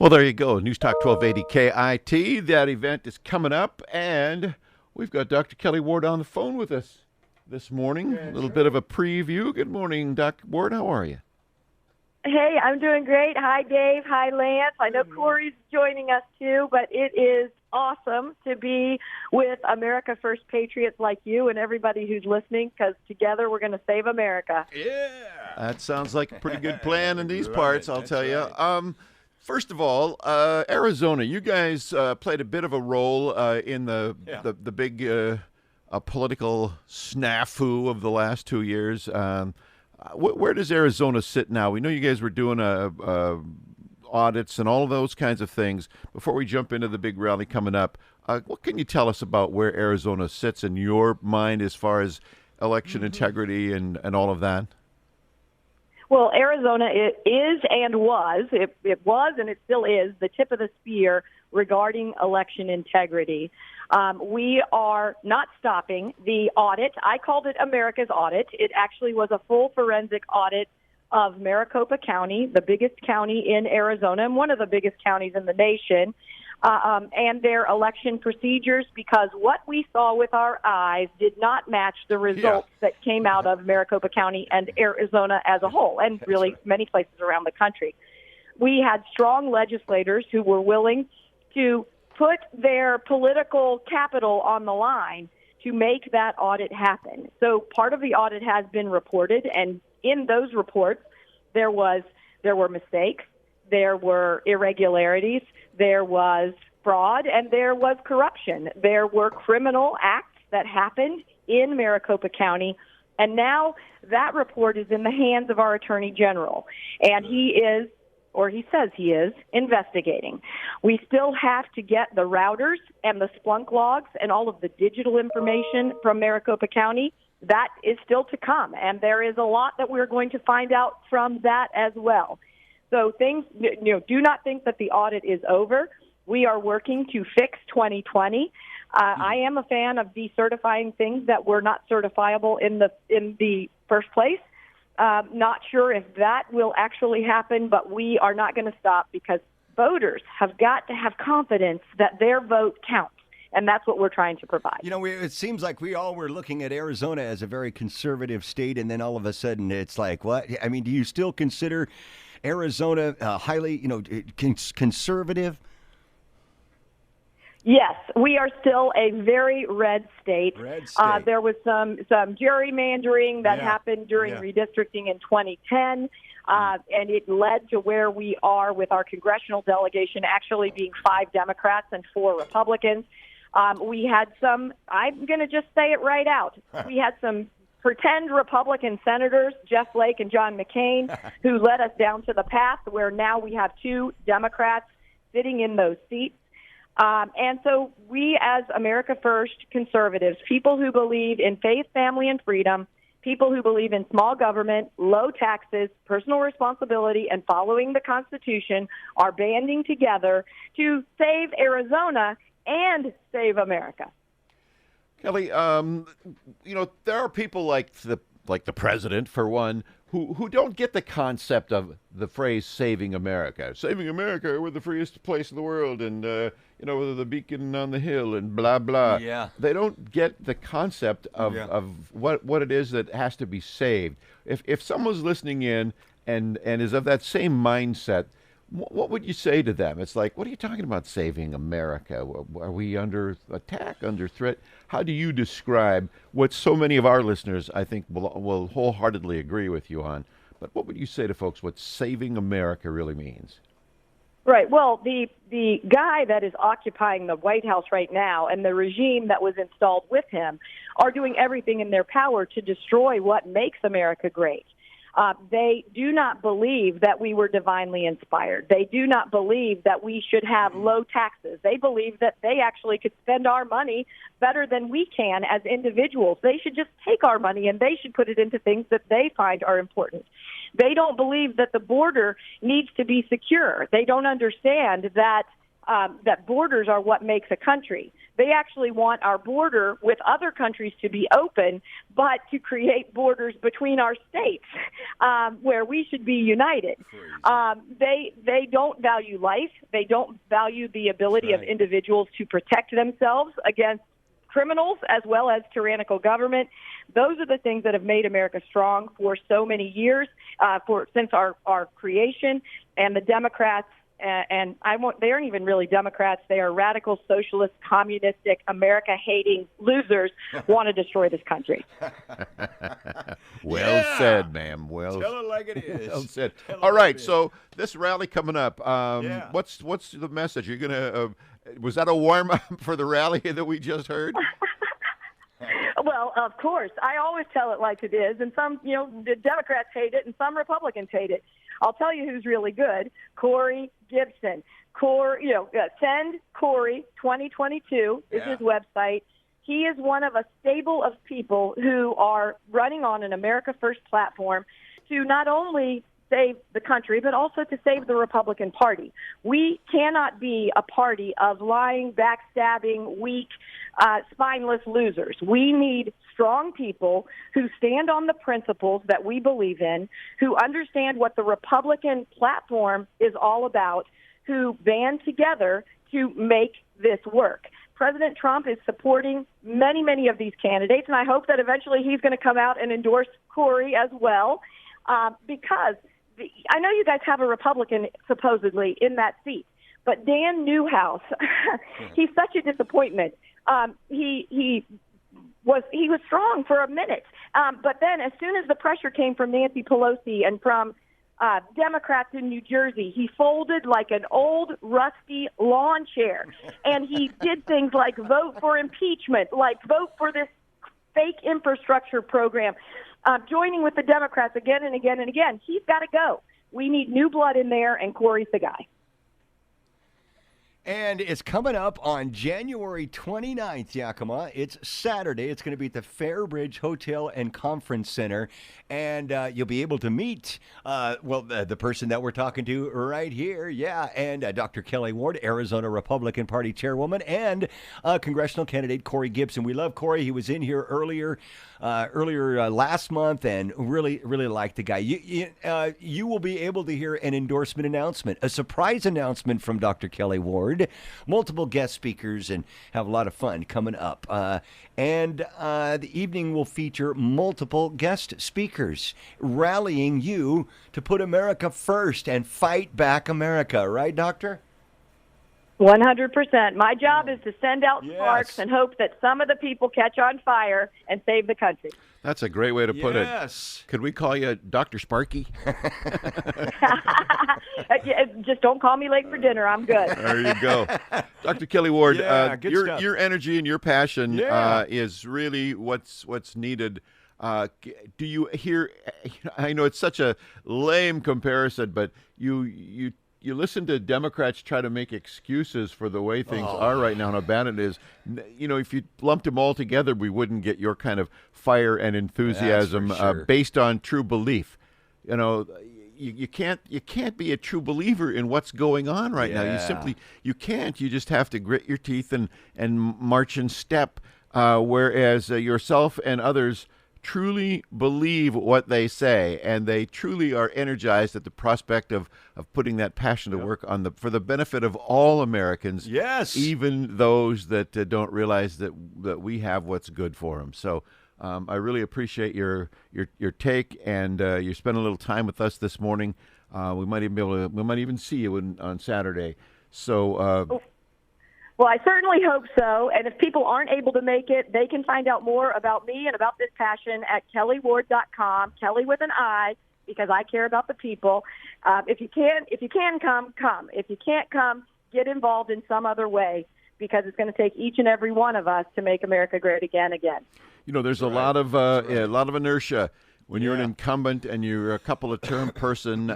Well, there you go. News Talk 1280 KIT. That event is coming up, and we've got Dr. Kelli Ward on the phone with us this morning. A little bit of a preview. Good morning, Dr. Ward. How are you? Hey, I'm doing great. Hi, Dave. Hi, Lance. I know Corey's joining us, too, but it is awesome to be with America First Patriots like you and everybody who's listening, because together we're going to save America. Yeah. That sounds like a pretty good plan in these parts, I'll tell you. First of all, Arizona, you guys played a bit of a role in the big political snafu of the last 2 years. Where does Arizona sit now? We know you guys were doing audits and all of those kinds of things. Before we jump into the big rally coming up, what can you tell us about where Arizona sits in your mind as far as election integrity and all of that? Well, Arizona it is and was, it was and it still is the tip of the spear regarding election integrity. We are not stopping the audit. I called it America's audit. It actually was a full forensic audit of Maricopa County, the biggest county in Arizona and one of the biggest counties in the nation, and their election procedures, because what we saw with our eyes did not match the results that came out of Maricopa County and Arizona as a whole, and really many places around the country. We had strong legislators who were willing to put their political capital on the line to make that audit happen. So part of the audit has been reported, and in those reports, there were mistakes, there were irregularities, there was fraud, and there was corruption. There were criminal acts that happened in Maricopa County, and now that report is in the hands of our Attorney General, and he says he is, investigating. We still have to get the routers and the Splunk logs and all of the digital information from Maricopa County. That is still to come, and there is a lot that we're going to find out from that as well. So do not think that the audit is over. We are working to fix 2020. I am a fan of decertifying things that were not certifiable in the first place. Not sure if that will actually happen, but we are not going to stop, because voters have got to have confidence that their vote counts, and that's what we're trying to provide. You know, it seems like we all were looking at Arizona as a very conservative state, and then all of a sudden it's like, what? I mean, do you still consider Arizona highly, conservative? Yes, we are still a very red state. There was some gerrymandering that happened during redistricting in 2010, and it led to where we are with our congressional delegation actually being 5 Democrats and 4 Republicans. We had some, I'm going to just say it right out, we had some pretend Republican senators, Jeff Flake and John McCain, who led us down to the path where now we have 2 Democrats sitting in those seats. And so we, as America First conservatives, people who believe in faith, family, and freedom, people who believe in small government, low taxes, personal responsibility, and following the Constitution, are banding together to save Arizona and save America. Kelli, there are people like the president, for one, who don't get the concept of the phrase "saving America." Saving America, we're the freest place in the world, and we're the beacon on the hill, and blah blah. Yeah. They don't get the concept of what it is that has to be saved. If someone's listening in and is of that same mindset, what would you say to them? It's like, what are you talking about saving America? Are we under attack, under threat? How do you describe what so many of our listeners, I think, will wholeheartedly agree with you on? But what would you say to folks what saving America really means? Right. Well, the guy that is occupying the White House right now and the regime that was installed with him are doing everything in their power to destroy what makes America great. They do not believe that we were divinely inspired. They do not believe that we should have low taxes. They believe that they actually could spend our money better than we can as individuals. They should just take our money and they should put it into things that they find are important. They don't believe that the border needs to be secure. They don't understand that that borders are what makes a country. They actually want our border with other countries to be open, but to create borders between our states where we should be united. They don't value life. They don't value the ability of individuals to protect themselves against criminals as well as tyrannical government. Those are the things that have made America strong for so many years, since our creation. And the Democrats, they aren't even really Democrats. They are radical, socialist, communistic, America-hating losers want to destroy this country. Well said, ma'am. Tell it like it is. Well said. All right, so this rally coming up, what's the message? You're going to was that a warm-up for the rally that we just heard? Well, of course. I always tell it like it is, and some, the Democrats hate it, and some Republicans hate it. I'll tell you who's really good: Corey Gibson. Send Corey 2022 is his website. He is one of a stable of people who are running on an America First platform to not only save the country, but also to save the Republican Party. We cannot be a party of lying, backstabbing, weak, spineless losers. We need strong people who stand on the principles that we believe in, who understand what the Republican platform is all about, who band together to make this work. President Trump is supporting many, many of these candidates, and I hope that eventually he's going to come out and endorse Corey as well, because I know you guys have a Republican supposedly in that seat, but Dan Newhouse, he's such a disappointment. He was strong for a minute, but then as soon as the pressure came from Nancy Pelosi and from Democrats in New Jersey, he folded like an old rusty lawn chair, and he did things like vote for impeachment, like vote for this fake infrastructure program, joining with the Democrats again and again and again. He's got to go. We need new blood in there, and Corey's the guy. And it's coming up on January 29th, Yakima. It's Saturday. It's going to be at the Fairbridge Hotel and Conference Center. And you'll be able to meet, the person that we're talking to right here. Yeah, and Dr. Kelli Ward, Arizona Republican Party chairwoman, and congressional candidate Corey Gibson. We love Corey. He was in here earlier last month and really liked the guy. You will be able to hear an endorsement announcement, a surprise announcement from Dr. Kelli Ward. Multiple guest speakers, and have a lot of fun coming up. And the evening will feature multiple guest speakers rallying you to put America first and fight back America. Right, Doctor? 100%. My job is to send out sparks and hope that some of the people catch on fire and save the country. That's a great way to put it. Could we call you Dr. Sparky? Just don't call me late for dinner. I'm good. There you go. Dr. Kelli Ward, your energy and your passion is really what's needed. Do you hear, I know it's such a lame comparison, but you listen to Democrats try to make excuses for the way things are right now and how bad it is. If you lumped them all together, we wouldn't get your kind of fire and enthusiasm based on true belief. You can't be a true believer in what's going on right now. You can't. You just have to grit your teeth and march in step, whereas yourself and others truly believe what they say, and they truly are energized at the prospect of putting that passion to work for the benefit of all Americans, even those that don't realize that we have what's good for them. So I really appreciate your take, and you spent a little time with us this morning. We might even see you on Saturday. So. Well, I certainly hope so. And if people aren't able to make it, they can find out more about me and about this passion at KelliWard.com, Kelli with an I, because I care about the people. If you can come. If you can't come, get involved in some other way, because it's going to take each and every one of us to make America great again. There's a lot of inertia. When you're an incumbent and you're a couple of term person,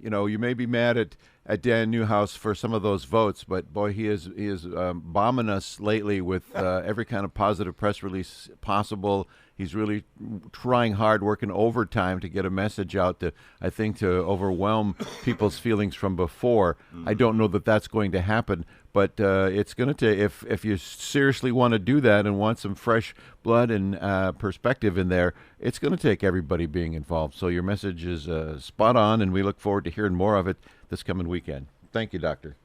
you may be mad at Dan Newhouse for some of those votes, but boy, he is bombing us lately with every kind of positive press release possible. He's really trying hard, working overtime to get a message out to, I think, to overwhelm people's feelings from before. I don't know that that's going to happen, but it's going to take, if you seriously want to do that and want some fresh blood and perspective in there, it's going to take everybody being involved. So your message is spot on, and we look forward to hearing more of it this coming weekend. Thank you, Doctor.